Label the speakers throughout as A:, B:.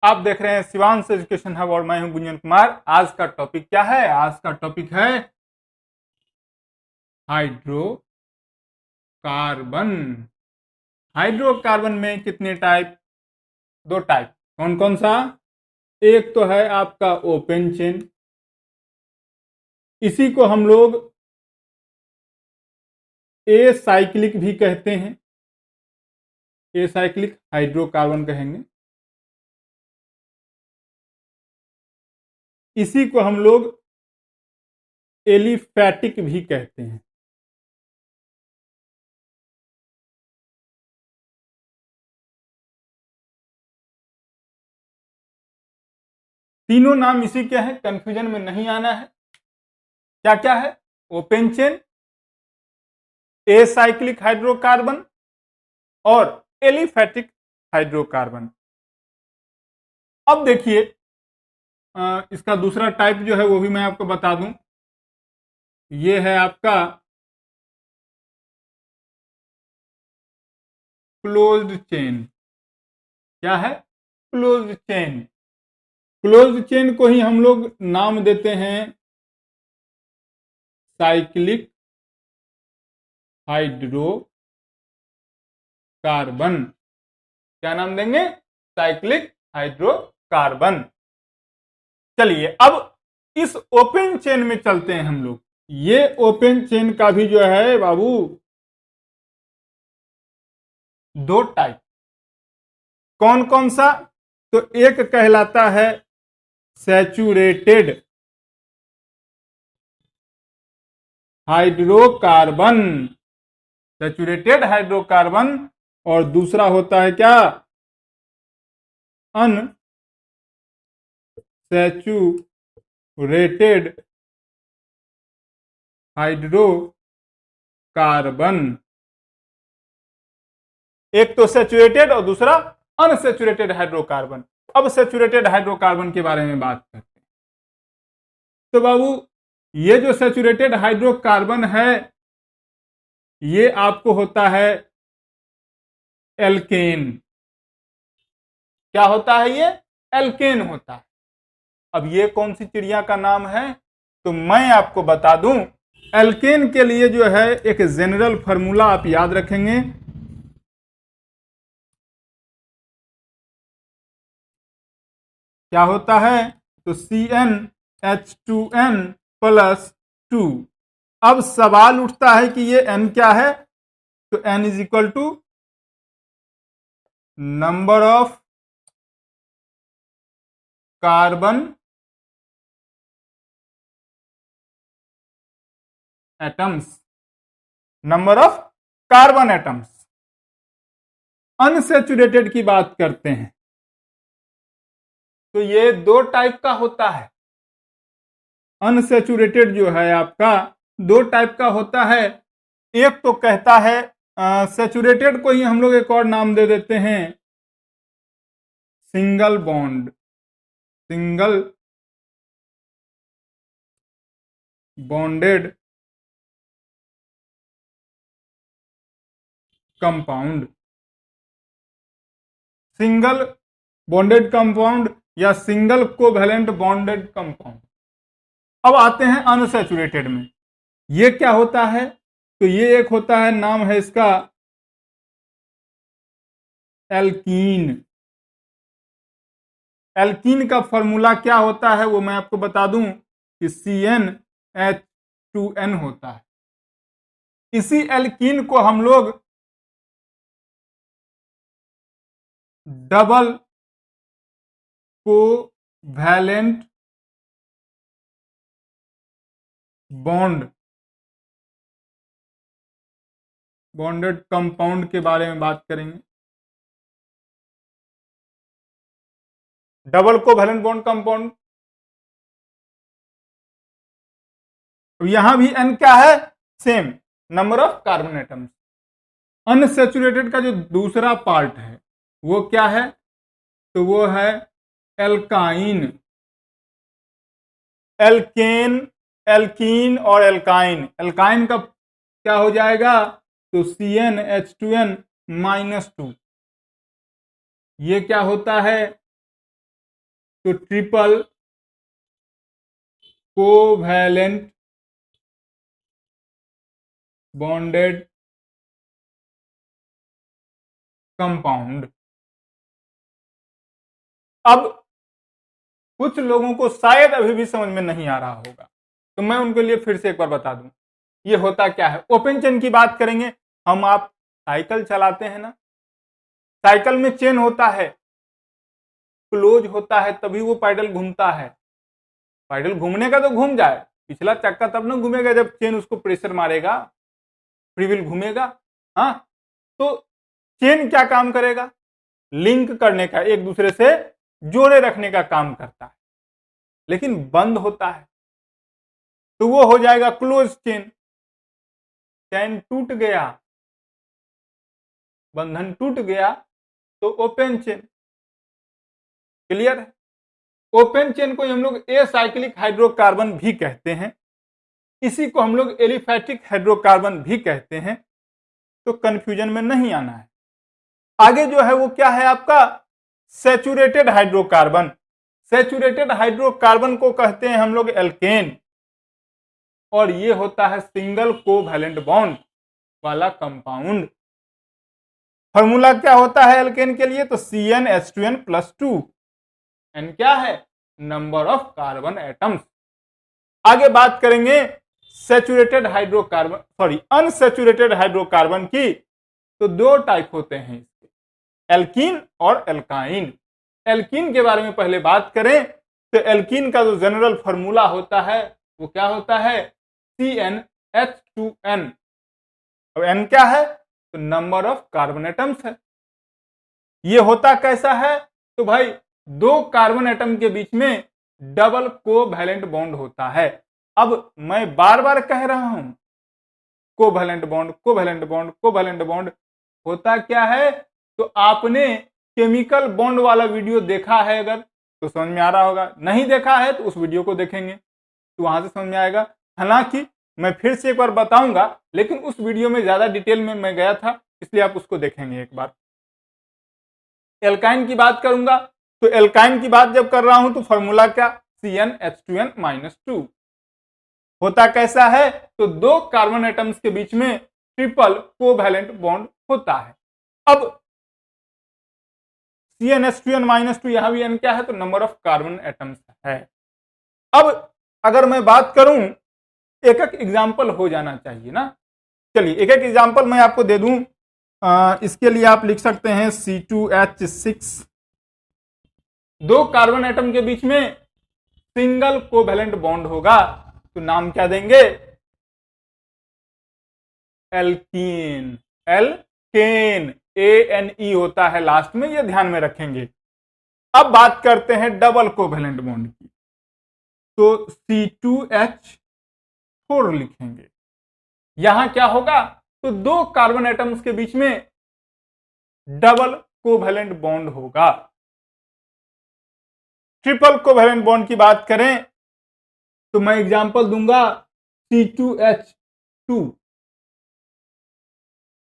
A: आप देख रहे हैं शिवांश एजुकेशन हब और मैं हूं गुंजन कुमार। आज का टॉपिक क्या है? आज का टॉपिक है हाइड्रोकार्बन। हाइड्रोकार्बन में कितने टाइप? दो टाइप। कौन कौन सा? एक तो है आपका ओपन चेन, इसी को हम लोग ए साइक्लिक भी कहते हैं, ए साइक्लिक हाइड्रोकार्बन कहेंगे। इसी को हम लोग एलिफैटिक भी कहते हैं। तीनों नाम इसी के हैं, कंफ्यूजन में नहीं आना है। क्या क्या है? Open chain, a cyclic hydrocarbon और एलिफैटिक हाइड्रोकार्बन। अब देखिए, इसका दूसरा टाइप जो है वो भी मैं आपको बता दूं। ये है आपका क्लोज्ड चेन। क्या है? Closed chain. क्लोज्ड चेन को ही हम लोग नाम देते हैं साइक्लिक हाइड्रोकार्बन। क्या नाम देंगे? Cyclic hydrocarbon. चलिए अब इस ओपन चेन में चलते हैं हम लोग। ये ओपन चेन का भी जो है बाबू दो टाइप। कौन कौन सा? तो एक कहलाता है सैचुरेटेड हाइड्रोकार्बन, सैचुरेटेड हाइड्रोकार्बन, और दूसरा होता है क्या? Unsaturated hydrocarbon. एक तो सैचुरेटेड और दूसरा अनसैचुरेटेड हाइड्रोकार्बन। अब सैचुरेटेड हाइड्रोकार्बन के बारे में बात करते हैं। तो बाबू, ये जो सैचुरेटेड हाइड्रोकार्बन है ये आपको होता है एल्केन। क्या होता है ये? एल्केन होता है। अब ये कौन सी चिड़िया का नाम है? तो मैं आपको बता दूं, एल्केन के लिए जो है एक जनरल फार्मूला आप याद रखेंगे। क्या होता है? तो CnH2n प्लस 2। अब सवाल उठता है कि ये n क्या है? तो n is equal to number of carbon atoms, number of carbon atoms. Unsaturated की बात करते हैं तो ये दो टाइप का होता है। अनसैचुरेटेड जो है आपका दो टाइप का होता है। एक तो कहता है सैचुरेटेड को ही हम लोग एक और नाम दे देते हैं single bond, single bonded compound, single bonded compound या सिंगल कोवैलेंट बॉन्डेड कंपाउंड। अब आते हैं अनसैचुरेटेड में। ये क्या होता है? तो ये एक होता है, नाम है इसका एल्कीन। एल्कीन का फॉर्मूला क्या होता है वो मैं आपको बता दूं कि CnH2n होता है। इसी एल्कीन को हम लोग double covalent bond bonded compound के बारे में बात करेंगे। Double covalent bond compound. यहां भी n क्या है? Same, number of carbon atoms. Unsaturated का जो दूसरा पार्ट है वो क्या है? तो वो है एल्काइन। एल्केन, एल्कीन और एल्काइन। एल्काइन का क्या हो जाएगा? तो CnH2n -2। ये क्या होता है? तो ट्रिपल कोवैलेंट बॉन्डेड कंपाउंड। अब कुछ लोगों को शायद अभी भी समझ में नहीं आ रहा होगा, तो मैं उनके लिए फिर से एक बार बता दूं ये होता क्या है। ओपन चेन की बात करेंगे हम। आप साइकिल चलाते हैं ना, साइकिल में चेन होता है, क्लोज होता है तभी वो पैडल घूमता है। पैडल घूमने का तो घूम जाए, पिछला चक्का तब ना घूमेगा जब चेन उसको प्रेशर मारेगा, फ्रीव्हील घूमेगा। हाँ, तो चेन क्या काम करेगा? लिंक करने का, एक दूसरे से जोड़े रखने का काम करता है। लेकिन बंद होता है तो वो हो जाएगा क्लोज चेन। चैन टूट गया, बंधन टूट गया तो ओपन चेन। क्लियर है? ओपन चेन को हम लोग एसाइक्लिक हाइड्रोकार्बन भी कहते हैं, इसी को हम लोग एलिफैटिक हाइड्रोकार्बन भी कहते हैं। तो कंफ्यूजन में नहीं आना है। आगे जो है वो क्या है आपका? Saturated hydrocarbon. सैचुरेटेड हाइड्रोकार्बन को कहते हैं हम लोग एल्केन, और ये होता है सिंगल कोवैलेंट बॉन्ड वाला कंपाउंड। फॉर्मूला क्या होता है एल्केन के लिए? तो CnH2n+2। एन क्या है? Number of carbon atoms. आगे बात करेंगे saturated hydrocarbon, sorry unsaturated hydrocarbon की। तो दो टाइप होते हैं इसके, एल्कीन और एल्काइन। एल्कीन के बारे में पहले बात करें तो एल्कीन का जो जनरल फॉर्मूला होता है वो क्या होता है? CnH2n। अब n क्या है? तो नंबर ऑफ कार्बन एटम्स है। ये होता कैसा है? तो भाई दो कार्बन एटम के बीच में डबल कोवैलेंट बॉन्ड होता है। अब मैं बार बार कह रहा हूं covalent bond, covalent bond, covalent bond. होता क्या है? तो आपने केमिकल बॉन्ड वाला वीडियो देखा है अगर तो समझ में आ रहा होगा, नहीं देखा है तो उस वीडियो को देखेंगे तो वहां से समझ में आएगा। हालांकि मैं फिर से एक बार बताऊंगा, लेकिन उस वीडियो में ज्यादा डिटेल में मैं गया था, इसलिए आप उसको देखेंगे एक बार। एल्काइन की बात करूंगा तो एल्काइन की बात जब कर रहा हूं तो फॉर्मूला क्या? CnH2n-2। होता कैसा है? तो दो कार्बन एटम्स के बीच में ट्रिपल कोवैलेंट बॉन्ड होता है। अब CnH2n-2, यहां भी n क्या है? तो नंबर ऑफ कार्बन एटम्स है। अब अगर मैं बात करूं, एक एक एग्जाम्पल हो जाना चाहिए ना। चलिए एक एक एग्जाम्पल मैं आपको दे दूं। इसके लिए आप लिख सकते हैं C2H6। दो कार्बन एटम के बीच में सिंगल कोवैलेंट बॉन्ड होगा तो नाम क्या देंगे? एल्कीन। एल्केन, ANE होता है लास्ट में, ये ध्यान में रखेंगे। अब बात करते हैं डबल कोवैलेंट बॉन्ड की, तो C2H4 लिखेंगे। यहां क्या होगा? तो दो कार्बन एटम्स के बीच में डबल कोवैलेंट बॉन्ड होगा। ट्रिपल कोवैलेंट बॉन्ड की बात करें तो मैं एग्जांपल दूंगा C2H2।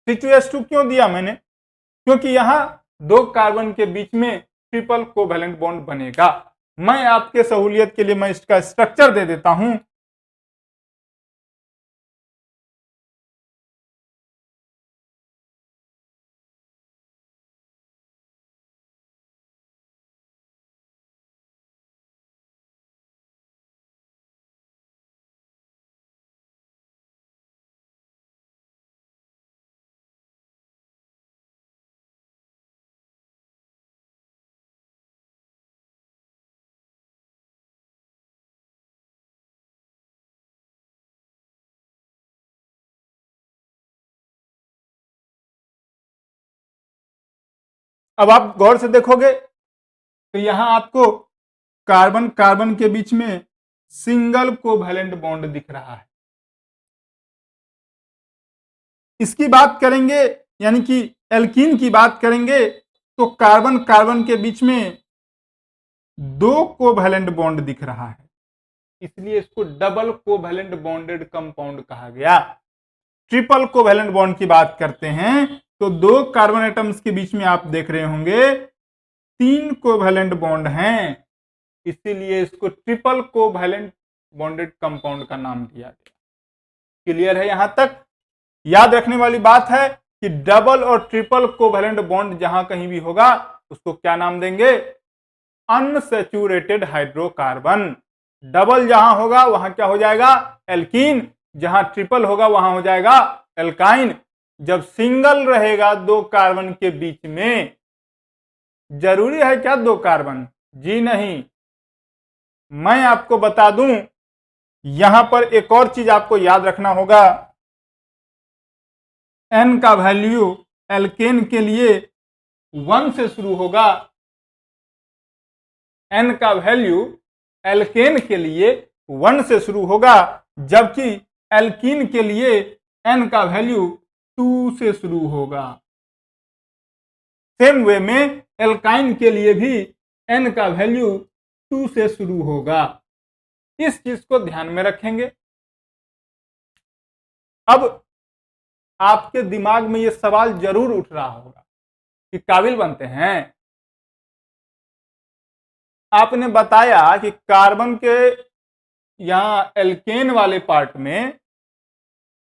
A: C2H2 क्यों दिया मैंने? क्योंकि यहां दो कार्बन के बीच में ट्रिपल कोवैलेंट बॉन्ड बनेगा। मैं आपके सहूलियत के लिए मैं इसका स्ट्रक्चर दे देता हूं। अब आप गौर से देखोगे तो यहां आपको कार्बन कार्बन के बीच में सिंगल कोवैलेंट बॉन्ड दिख रहा है। इसकी बात करेंगे, यानी कि एल्कीन की बात करेंगे तो कार्बन कार्बन के बीच में दो कोवैलेंट बॉन्ड दिख रहा है, इसलिए इसको डबल कोवैलेंट बॉन्डेड कंपाउंड कहा गया। ट्रिपल कोवैलेंट बॉन्ड की बात करते हैं तो दो कार्बन एटम्स के बीच में आप देख रहे होंगे तीन कोवैलेंट बॉन्ड हैं, इसीलिए इसको ट्रिपल कोवैलेंट बॉन्डेड कंपाउंड का नाम दिया गया। क्लियर है? यहां तक याद रखने वाली बात है कि डबल और ट्रिपल कोवैलेंट बॉन्ड जहां कहीं भी होगा उसको क्या नाम देंगे? Unsaturated hydrocarbon. डबल जहां होगा वहां क्या हो जाएगा? एल्कीन। जहां ट्रिपल होगा वहां हो जाएगा एल्काइन। जब सिंगल रहेगा दो कार्बन के बीच में, जरूरी है क्या दो कार्बन? जी नहीं। मैं आपको बता दूं, यहां पर एक और चीज आपको याद रखना होगा। एन का वैल्यू एल्केन के लिए 1 से शुरू होगा। एन का वैल्यू एल्केन के लिए 1 से शुरू होगा, जबकि एल्कीन के लिए एन का वैल्यू 2 से शुरू होगा। सेम वे में एल्काइन के लिए भी एन का वैल्यू 2 से शुरू होगा। इस चीज को ध्यान में रखेंगे। अब आपके दिमाग में यह सवाल जरूर उठ रहा होगा कि काबिल बनते हैं, आपने बताया कि कार्बन के यहां एल्केन वाले पार्ट में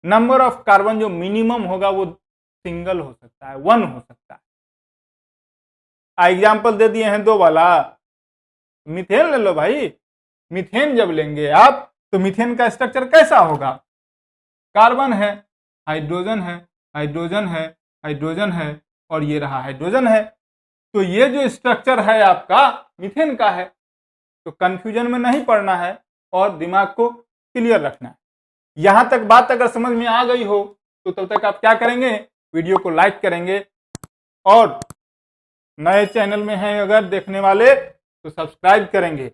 A: नंबर ऑफ कार्बन जो मिनिमम होगा वो सिंगल हो सकता है, 1 हो सकता है। एग्जाम्पल दे दिए हैं 2 वाला। मीथेन ले लो भाई। मीथेन जब लेंगे आप तो मीथेन का स्ट्रक्चर कैसा होगा? कार्बन है, हाइड्रोजन है, हाइड्रोजन है, हाइड्रोजन है और ये रहा हाइड्रोजन है। तो ये जो स्ट्रक्चर है आपका मीथेन का है। तो कंफ्यूजन में नहीं पड़ना है और दिमाग को क्लियर रखना है। यहां तक बात अगर समझ में आ गई हो तो तब तक आप क्या करेंगे? वीडियो को लाइक करेंगे और नए चैनल में हैं अगर देखने वाले तो सब्सक्राइब करेंगे।